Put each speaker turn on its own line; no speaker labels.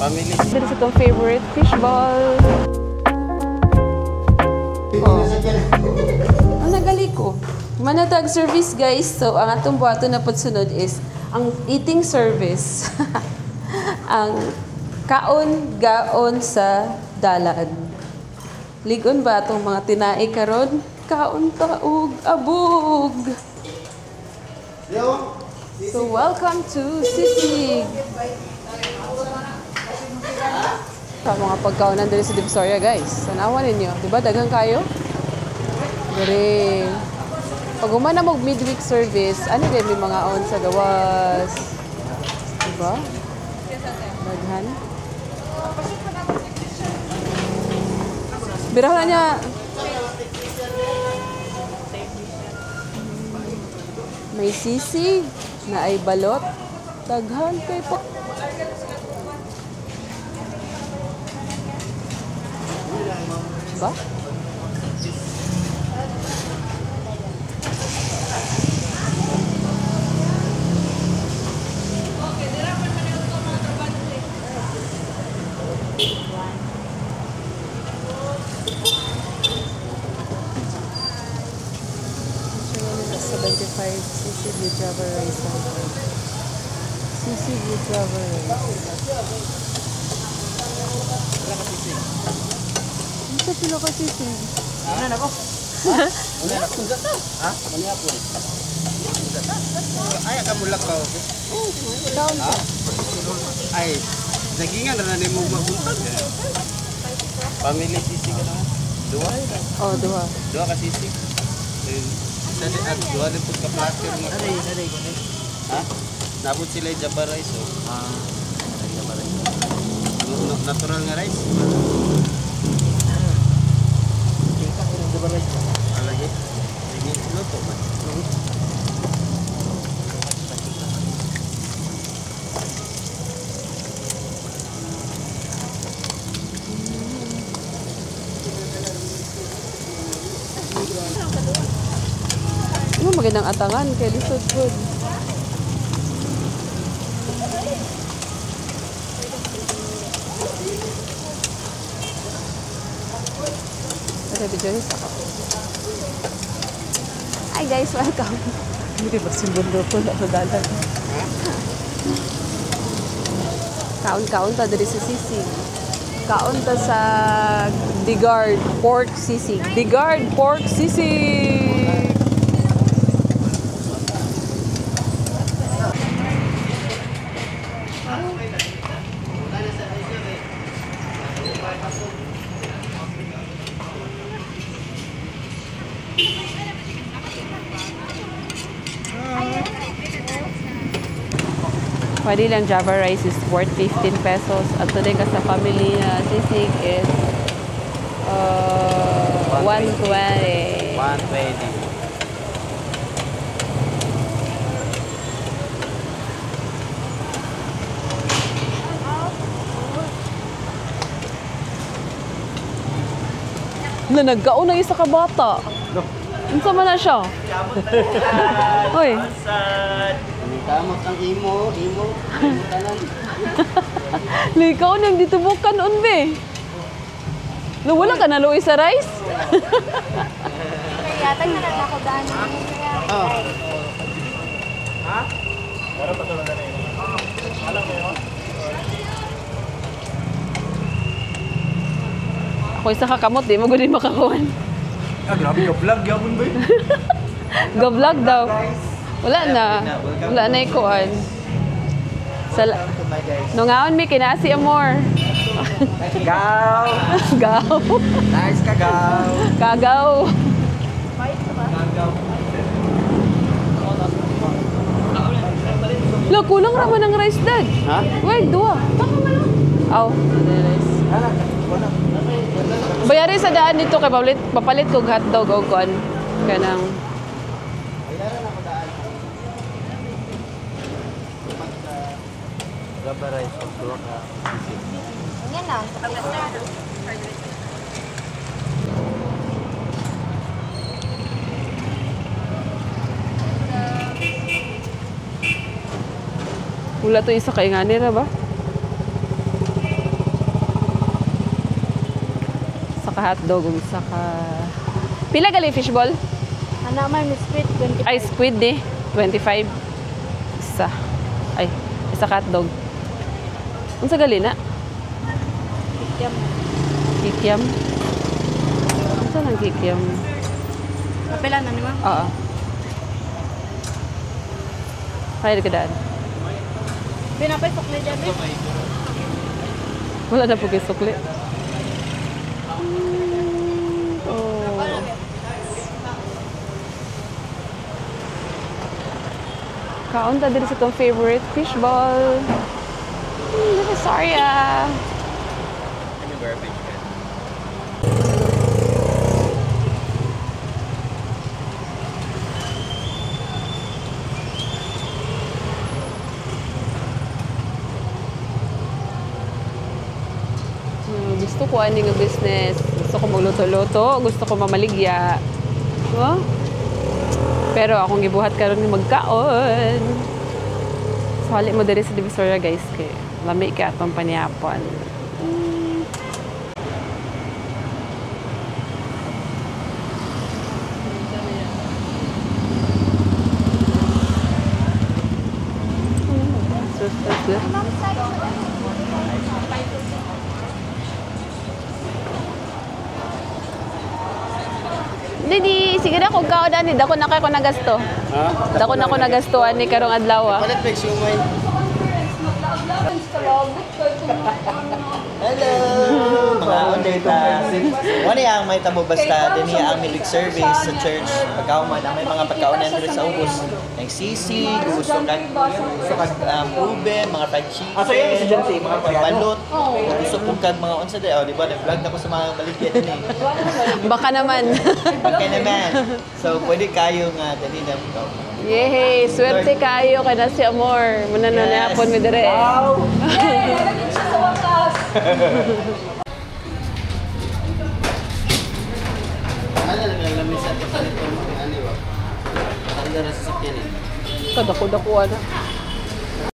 Family.
Dito sa itong favorite fishball. Oh. Ang nagali ko. Manatag service guys. So, ang atong buhato na pagsunod is ang eating service. Ang kaon-gaon sa dalan. Ligon ba itong mga tinai karon? Kaon taog abog. So, welcome to Sisig. Sa mga pagkaonan dito sa Divisoria guys. Sanawan ninyo. Diba? Dagang kayo? Dari. Pag umana mag midweek service, ano din may mga on sa gawas. Diba? Daghan. Biraw na niya. May sisig na ay balot. Daghan kay po. Diba? Sisig with Java rice. Sisig with Java rice.
Wala ka sisig.
Ano sa pila ka sisig?
Ano na ko? Ha? Wala na ko. Ha? Mani ako. Ay, kamulak ka.
Oh, down ka.
Ay, nagingan na mo mabuntag. Family sisig ka na. Dua?
Oh, duha.
Dua ka sisig. At dua din po ka-platter mo. Saday. Ha? Nabot sila yung Java rice. Java rice. Natural nga rice. Java rice. Lagi. Lagi. Luto ba?
Ano magandang atangan kay lisod food. Ada video ni sa. Hi guys, welcome. Hindi ba simbondo ko na sa dalan. Kaon-kaon ta diri sa sisig. Kaon ta sa Digard pork sisig. Digard pork sisig. Pwede lang Java rice is worth 15 pesos. At ito din ka sa family na sisig is 120.
120.
Na nagkaon na isa ka bata. Unsa man na siya? Hoy.
Kamot ang imo tanan.
Likaw nang ditubukan unbe. No, wala ka naluoy sa rice?
Yata na ako daan.
Ha? Para patuloy na rin. Alam mo yun?
Ako isa ka kamot, di mo gud makakuan.
Grabe ka vlog yapon ba?
Go vlog daw. Wala na. Wala na ikuan. Nungaon mi kinasi amor.
Gaw.
Gaw.
Nice kagaw.
Kagaw. Lo, kulang raman ng rice dad.
Ha?
Wait, dua. Aw, rice. Bayari sa daan dito kay papalit kog hotdog o kuan kanang
Java rice of Doha.
Yan lang.
wala to isa kay ngani ra ba? ka hotdog, usa ka... Pila gali fishball?
Ano man, Miss Squid, 25.
Ay, squid eh. 25. Isa. Ay, isa ka hotdog. Unsa gali na?
Kikiam.
Kikiam. Unsa nang kikiam?
Kapila na naman.
Oo. Kaya ka daan.
Pinapay sukli dyan, eh.
Wala na po kayo sukli. Oh. Kaunta din sa itong favorite fishball. Sorry ah.
Ano garbage ka?
Gusto ko ani nga business. Gusto ko magluto-luto. Gusto ko mamaligya. Oh? Pero akong gibuhat karon ni magkaon. Sali mo diri sa Divisoria guys kay lami ka atong paniapon. Didi, sige na kung kao dani, dako na kayo ko nagasto.
Ha?
Dako na ko nagastuan ni karong adlaw.
Palit pa yung may.
Hello! Mga ondeta. Wala ang may tabo basta din niya ang music service sa church. Pagkauman, ang may mga pagkaunan rin sa ubos. Nagsisi, gusto kag proven, mga fried chicken.
so yung estudyante, mga
balot. Gusto kong kag mga onsa day. Oh, di ba? Nag-vlog na ko sa mga baligya din eh.
Baka naman.
Okay naman. So, pwede kayo nga dali na.
Yehey, swerte kayo kay na si Amor. Muna na
Yes.
napon mi dire.
Ano lang ang lamis at palit pa mga ano ba? Tanda na sa sakyan eh.
Kadako-dako na.